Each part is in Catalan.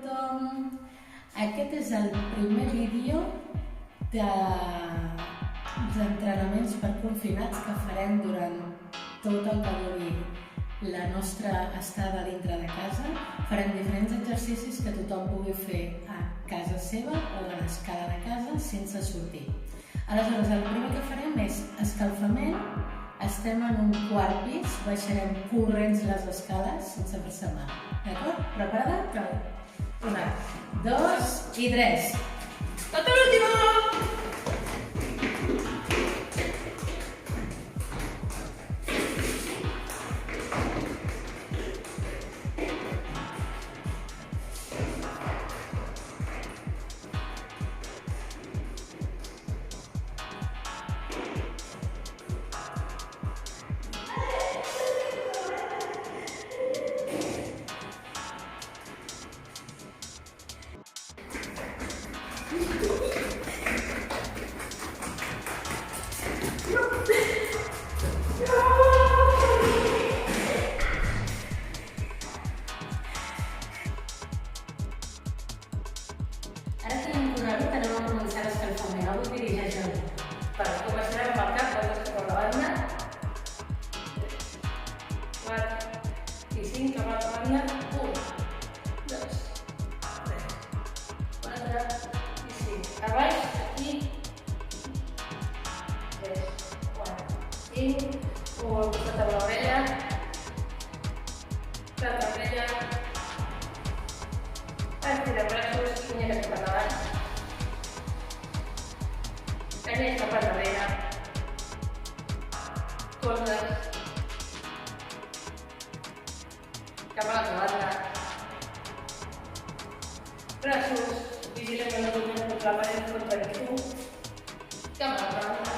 tothom! Aquest és el primer vídeo d'entrenaments per confinats que farem durant tot el que duri la nostra estada dintre de casa. Farem diferents exercicis que tothom pugui fer a casa seva o a l'escala de casa sense sortir. Aleshores, el primer que farem és escalfament. Estem en un quart pis, baixarem corrents les escales sense fer-se mal. D'acord? Preparada? Prou. 1, 2 i 3. Tot l'última! Ara que hem corregut, anem a començar l'escalfament. Avui dirigeix a mi. Començarem amb el cap, voltes cap a la banda. 4 i 5 cap a la banda. 1, 2, 3, 4 i 5. A baix, aquí. 3, 4, 5. Un al costat de l'orella. L'altra orella. Estira braços, punyeta cap endavant. Canyet cap endarrere. Cordes. Cap a l'altra banda. Braços, vigila que no donem contra la paret, contra ningú. Cap a l'altra banda.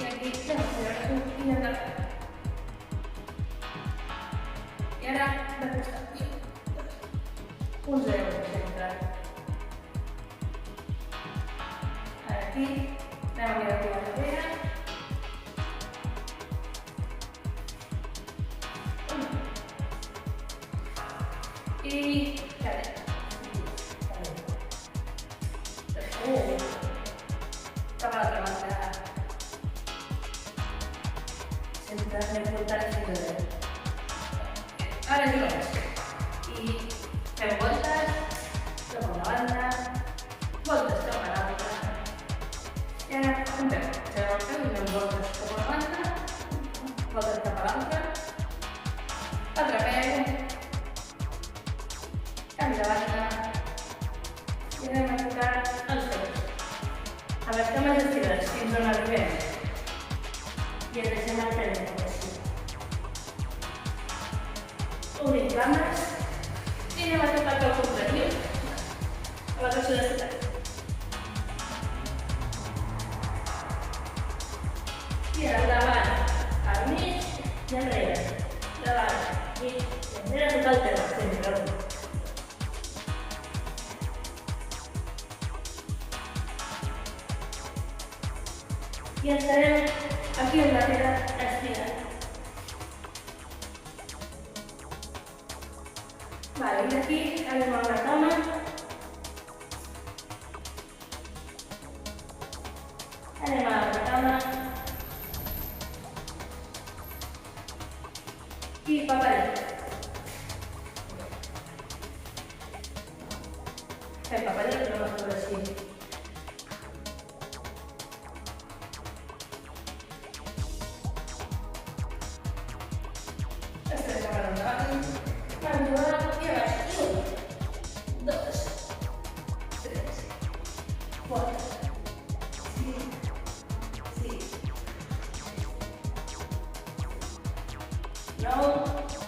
I aquí, estira braços i endavant. I ara, de costat. Un 0 sempre. Aquí, anem a mirar aquí darrere. I caret. Cap a l'altra banda. Sempre anem portant fins a 0. Ara girem i fem voltes cap a una banda, voltes cap a l'altra. I ara fem el peu i fem voltes cap a una banda, voltes cap a l'altra, altre peu, canvi de banda i anem a tocar els peus. A les cames estirades fins on arribem i ens deixem el peu de així. Obrim cames i anem a tocar el contrari, a la torsió de ciutat. I ara davant, al mig i enrere, davant, mig i enrere, tocar el peu, sempre. I estarem aquí en la pedra estirada. Vale, i aquí anem a una cama. Anem a la cama. I paparet. Fem paparet, però no es pot així. Estarem cap endavant. Endavant. 2, 3, 4, 5, 6, 9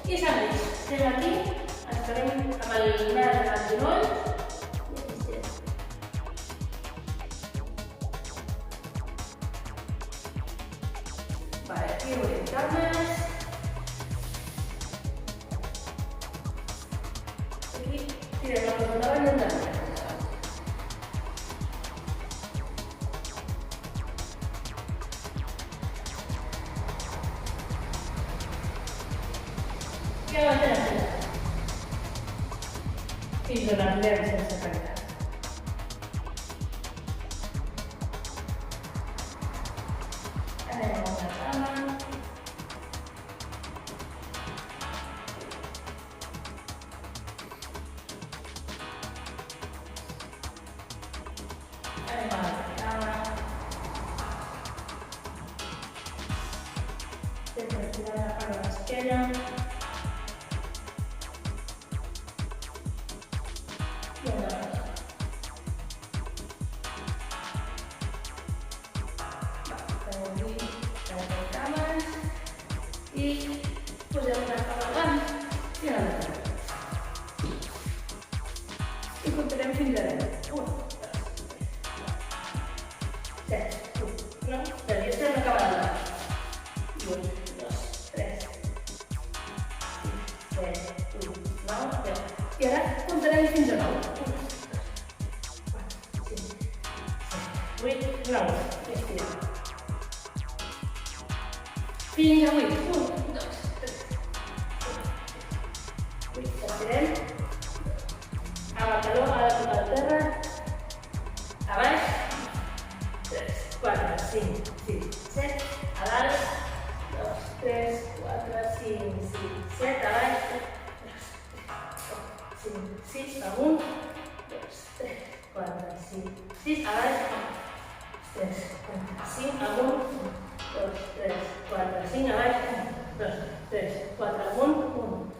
i segueix. Estem aquí, estarem amb el nas al genoll i aquí estem. Vale, aquí obrim cames. Aquí tirem la cosa endavant i endavant. I ara la tercera. fins on arribem sense tancar. Anem a una cama. Anem a l'altra cama. Sempre estirar la part de l'esquena. I posem una cama davant i a l'altra. I comptarem fins a 10. 1, 2, 3, 4, 5, 7, 8, 9, 10. I estem acabant davant. 1, 2, 3, 7, 8, 9, 10. I ara comptarem fins a 9. 1, 2, 4, 5, 7, 8, 9. I estirem. Fins a 8. 1, 2, 3, 4, 5, 8. Estirem. Amb el taló a la tocar al terra. A baix. 3, 4, 5, 6, 7. A dalt. 2, 3, 4, 5, 6, 7. A baix. 3, 4, 5, 6. Amunt. 2, 3, 4, 5, 6. A baix. 3, 4, 5. Amunt. 2, 3, 4, 5, a baix, 2, 3, 4, amunt, 1,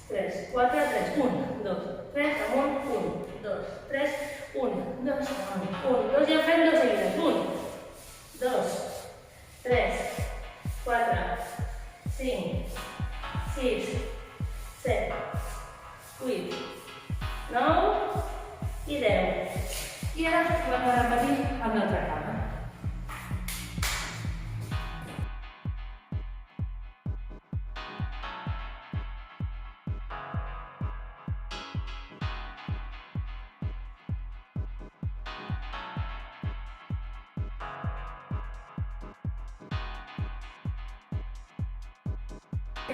3, 4, 3, 1, 2, 3, amunt, 1, 2, 3, 1, 2, amunt, 1, 2, ja fem 2 seguides, 1, 2, 3, 4, 5, 6, 7, 8, 9 i 10. I ara vam a repetir amb l'altra cama.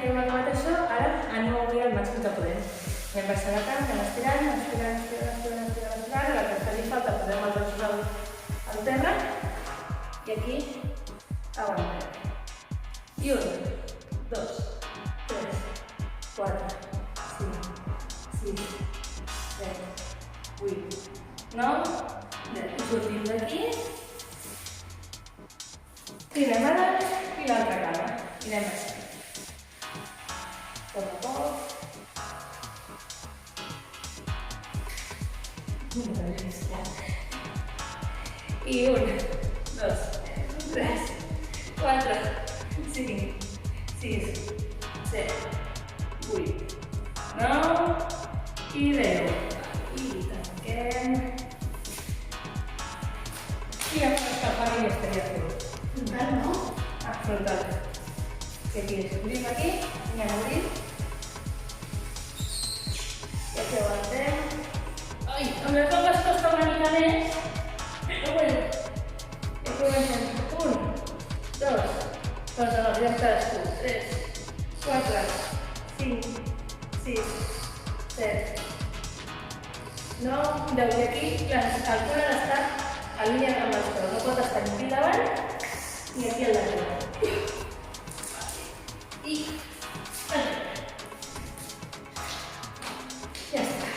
Hem acabat això, ara anem a obrir el màxim que podem. Anem baixant la cama, anem estirant, la que faci falta posem els braços al terra i aquí aguantem. I 1, 2, 3, 4, 5, 6, 7, 8, 9, 10. I sortim d'aquí i anem a dalt i l'altra cama. I anem baixant. Poc a poc. I 1, 2, 3, 4, 5, 6, 7, 8, 9 i 10. I tanquem. I ja per escapar i estaria fet. Frontal, no? Ah, frontal. Que aquí obrim aquí, anem a obrir. I aquí aguantem. Ai, amb les dones costa una mica més, però bueno. I comencem. 1, 2, perdó, ja cadascú. 3, 4, 5, 6, 7, 9, 10. I aquí el cul ha d'estar alineat amb els peus. No pot estar ni aquí davant ni aquí al darrere. I ja està.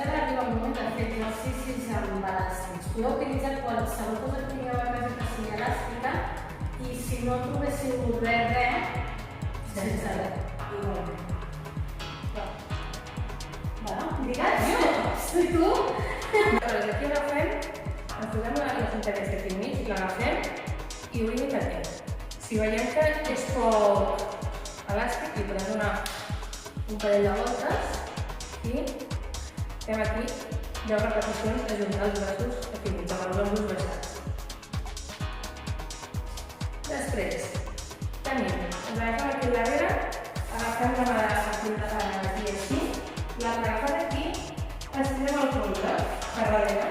Ara arriba el moment de fer exercicis amb elàstics. Podeu utilitzar qualsevol cosa que tingueu a casa que sigui elàstica i si no trobéssiu res, sense res. Igualment. Digues? Jo? Tu? Aleshores, aquí agafem, ens posem la cinta aquesta aquí enmig, l'agafem i obrim aquí. Si veiem que és poc elàstic, li podem donar un parell de voltes i fem aquí 10 repeticions d'ajuntar els braços aquí mig, amb els ombros baixats. Després, tenim, ens agafem aquí al darrere, agafem la mà aquí així, l'altra agafada aquí, estirem el colze per darrere,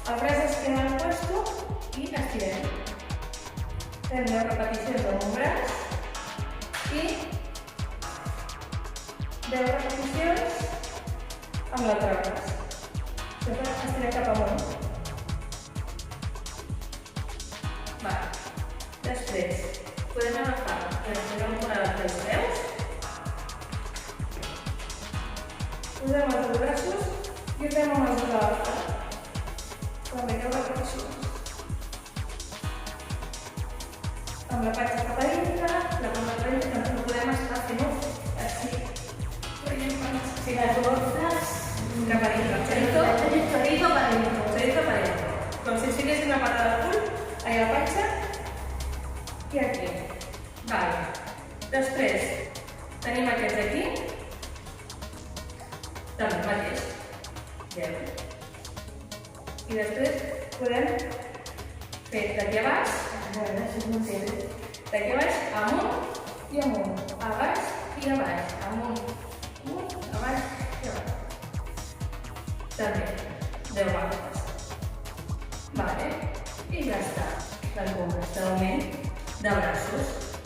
el braç es queda al puesto i estirem. Fem 10 repeticions amb un braç i 10 repeticions amb l'altre braç. Estira cap amunt. Després, podem agafar i estirar una dels peus. Posem els dos braços i ho fem amb els dos a la part. També 10 repeticions. Amb la panxa cap a dintre, la palma cap a dintre, també no podem estar fent-ho així. Si la torces cap a dintre. Chorizo para adentro. Chorizo para adentro. Com si estigués una pata del cul, allà la panxa i aquí. Vale. Després, tenim aquests aquí. També el mateix. 10. I després podem fer d'aquí a baix, d'aquí a baix, amunt i amunt, a baix i a baix, amunt, a baix i a baix. També, 10 vegades. Vale, i ja està. L'algombra, l'augment de braços.